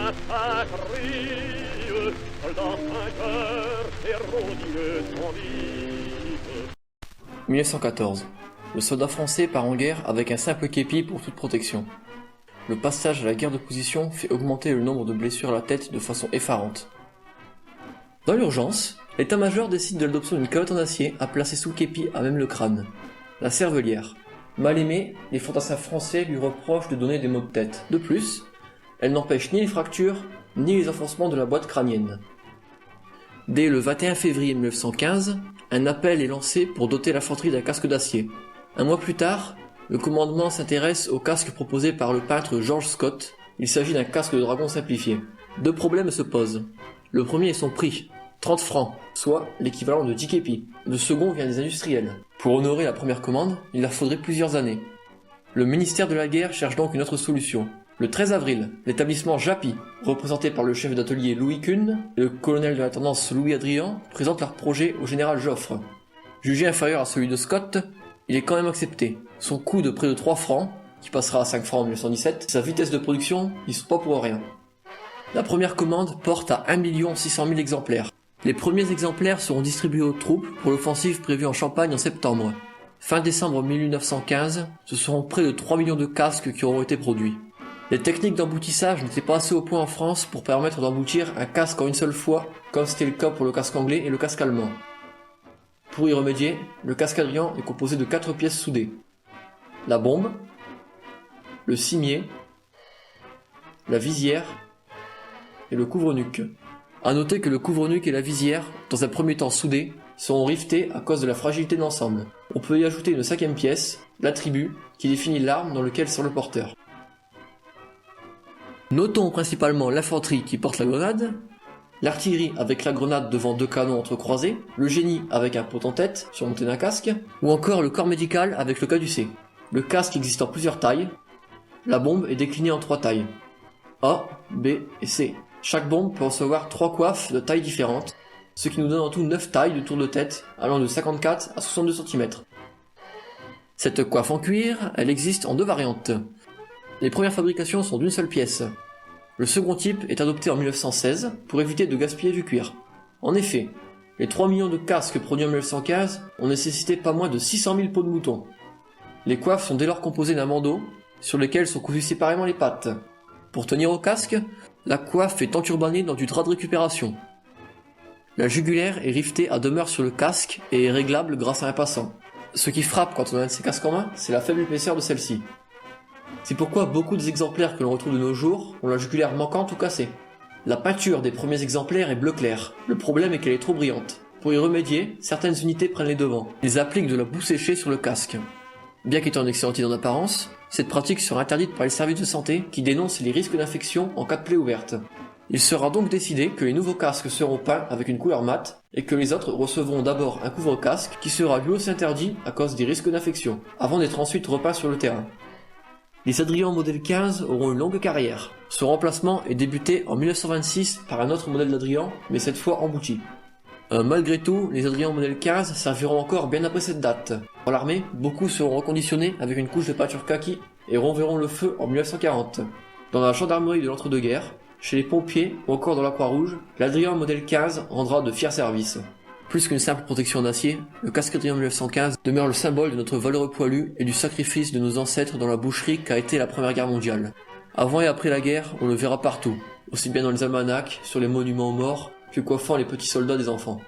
massacre rire, soldats vainqueurs, héros dignes sans vide. 1914. Le soldat français part en guerre avec un simple képi pour toute protection. Le passage à la guerre de position fait augmenter le nombre de blessures à la tête de façon effarante. Dans l'urgence, l'état-major décide de l'adoption d'une calotte en acier à placer sous le képi à même le crâne. La cervelière. Mal aimée, les fantassins français lui reprochent de donner des maux de tête. De plus, elle n'empêche ni les fractures, ni les enfoncements de la boîte crânienne. Dès le 21 février 1915, un appel est lancé pour doter l'infanterie d'un casque d'acier. Un mois plus tard, le commandement s'intéresse au casque proposé par le peintre George Scott. Il s'agit d'un casque de dragon simplifié. Deux problèmes se posent. Le premier est son prix, 30 francs, soit l'équivalent de 10 képis. Le second vient des industriels. Pour honorer la première commande, il leur faudrait plusieurs années. Le ministère de la Guerre cherche donc une autre solution. Le 13 avril, l'établissement JAPI, représenté par le chef d'atelier Louis Kuhn et le colonel de l'intendance Louis Adrian, présentent leur projet au général Joffre. Jugé inférieur à celui de Scott, il est quand même accepté. Son coût de près de 3 francs, qui passera à 5 francs en 1917, et sa vitesse de production n'y sont pas pour rien. La première commande porte à 1 600 000 exemplaires. Les premiers exemplaires seront distribués aux troupes pour l'offensive prévue en Champagne en septembre. Fin décembre 1915, ce seront près de 3 millions de casques qui auront été produits. Les techniques d'emboutissage n'étaient pas assez au point en France pour permettre d'emboutir un casque en une seule fois, comme c'était le cas pour le casque anglais et le casque allemand. Pour y remédier, le casque Adrian est composé de 4 pièces soudées. La bombe, le cimier, la visière et le couvre-nuque. A noter que le couvre-nuque et la visière, dans un premier temps soudés, seront riftés à cause de la fragilité de l'ensemble. On peut y ajouter une 5e pièce, l'attribut, qui définit l'arme dans laquelle sert le porteur. Notons principalement l'infanterie qui porte la grenade, l'artillerie avec la grenade devant 2 canons entrecroisés, le génie avec un pot en tête surmonté d'un casque, ou encore le corps médical avec le caducée. Le casque existe en plusieurs tailles, la bombe est déclinée en 3 tailles, A, B et C. Chaque bombe peut recevoir 3 coiffes de tailles différentes, ce qui nous donne en tout 9 tailles de tour de tête, allant de 54 à 62 cm. Cette coiffe en cuir, elle existe en 2 variantes. Les premières fabrications sont d'une seule pièce. Le second type est adopté en 1916 pour éviter de gaspiller du cuir. En effet, les 3 millions de casques produits en 1915 ont nécessité pas moins de 600 000 peaux de mouton. Les coiffes sont dès lors composées d'un bandeau, sur lequel sont cousues séparément les pattes. Pour tenir au casque, la coiffe est enturbanée dans du drap de récupération. La jugulaire est rivetée à demeure sur le casque et est réglable grâce à un passant. Ce qui frappe quand on a un de ces casques en main, c'est la faible épaisseur de celle-ci. C'est pourquoi beaucoup des exemplaires que l'on retrouve de nos jours ont la jugulaire manquante ou cassée. La peinture des premiers exemplaires est bleu clair. Le problème est qu'elle est trop brillante. Pour y remédier, certaines unités prennent les devants. Ils appliquent de la boue séchée sur le casque. Bien qu'étant une excellente idée en apparence, cette pratique sera interdite par les services de santé qui dénoncent les risques d'infection en cas de plaie ouverte. Il sera donc décidé que les nouveaux casques seront peints avec une couleur mate et que les autres recevront d'abord un couvre-casque qui sera lui aussi interdit à cause des risques d'infection, avant d'être ensuite repeints sur le terrain. Les Adrian modèle 15 auront une longue carrière. Ce remplacement est débuté en 1926 par un autre modèle d'Adrian, mais cette fois embouti. Malgré tout, les Adrian modèle 15 serviront encore bien après cette date. Dans l'armée, beaucoup seront reconditionnés avec une couche de peinture kaki et renverront le feu en 1940. Dans la gendarmerie de l'entre-deux-guerres, chez les pompiers ou encore dans la Croix-Rouge, l'Adrian modèle 15 rendra de fiers services. Plus qu'une simple protection d'acier, le casque Adrian 1915 demeure le symbole de notre valeureux poilu et du sacrifice de nos ancêtres dans la boucherie qu'a été la Première Guerre mondiale. Avant et après la guerre, on le verra partout, aussi bien dans les almanachs, sur les monuments aux morts, que coiffant les petits soldats des enfants.